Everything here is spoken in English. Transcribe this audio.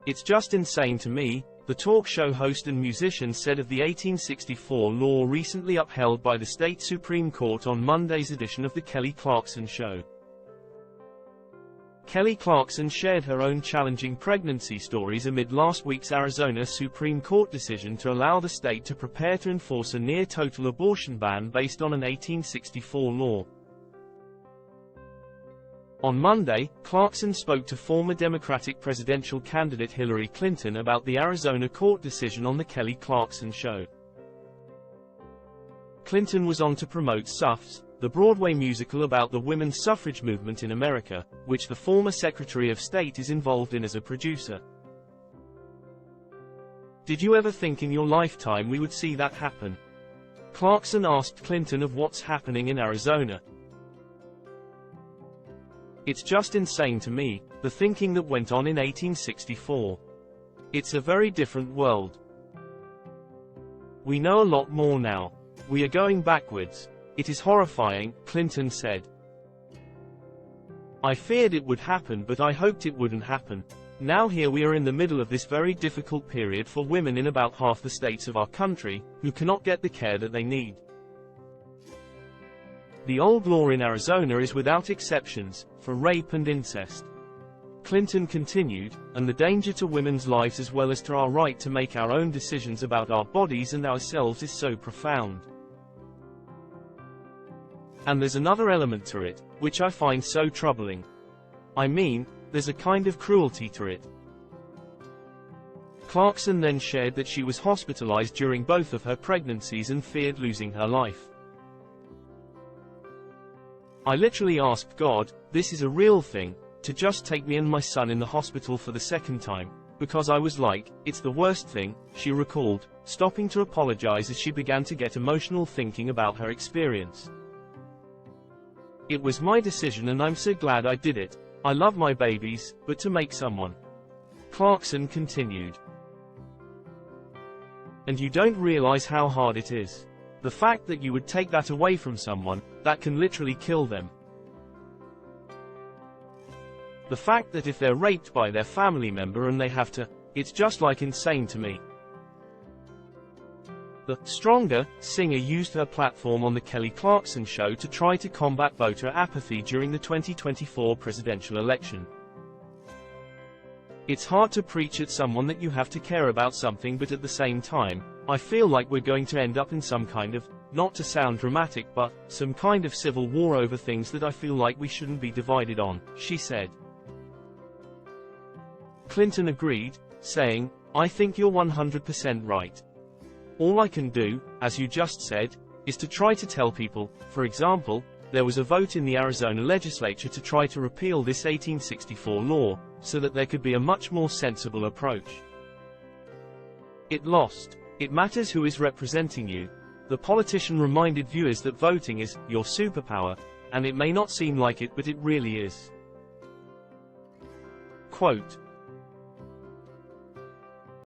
It's just insane to me, the talk show host and musician said of the 1864 law recently upheld by the state Supreme Court on Monday's edition of the Kelly Clarkson Show. Kelly Clarkson shared her own challenging pregnancy stories amid last week's Arizona Supreme Court decision to allow the state to prepare to enforce a near-total abortion ban based on an 1864 law. On Monday, Clarkson spoke to former Democratic presidential candidate Hillary Clinton about the Arizona court decision on the Kelly Clarkson Show. Clinton was on to promote SUFS, the Broadway musical about the women's suffrage movement in America, which the former Secretary of State is involved in as a producer. Did you ever think in your lifetime we would see that happen? Clarkson asked Clinton of what's happening in Arizona. It's just insane to me, the thinking that went on in 1864. It's a very different world. We know a lot more now. We are going backwards. It is horrifying, Clinton said. I feared it would happen, but I hoped it wouldn't happen. Now here we are in the middle of this very difficult period for women in about half the states of our country, who cannot get the care that they need. The old law in Arizona is without exceptions, for rape and incest. Clinton continued, and the danger to women's lives as well as to our right to make our own decisions about our bodies and ourselves is so profound. And there's another element to it, which I find so troubling. I mean, there's a kind of cruelty to it. Clarkson then shared that she was hospitalized during both of her pregnancies and feared losing her life. I literally asked God, this is a real thing, to just take me and my son in the hospital for the second time, because I was like, it's the worst thing, she recalled, stopping to apologize as she began to get emotional thinking about her experience. It was my decision and I'm so glad I did it. I love my babies, but to make someone. Clarkson continued. And you don't realize how hard it is. The fact that you would take that away from someone, that can literally kill them. The fact that if they're raped by their family member and they have to, it's just like insane to me. The Stronger singer used her platform on the Kelly Clarkson Show to try to combat voter apathy during the 2024 presidential election. It's hard to preach at someone that you have to care about something, but at the same time, I feel like we're going to end up in some kind of, not to sound dramatic, but some kind of civil war over things that I feel like we shouldn't be divided on, she said. Clinton agreed, saying, I think you're 100% right. All I can do, as you just said, is to try to tell people. For example, there was a vote in the Arizona legislature to try to repeal this 1864 law, so that there could be a much more sensible approach. It lost. It matters who is representing you. The politician reminded viewers that voting is your superpower, and it may not seem like it, but it really is. Quote,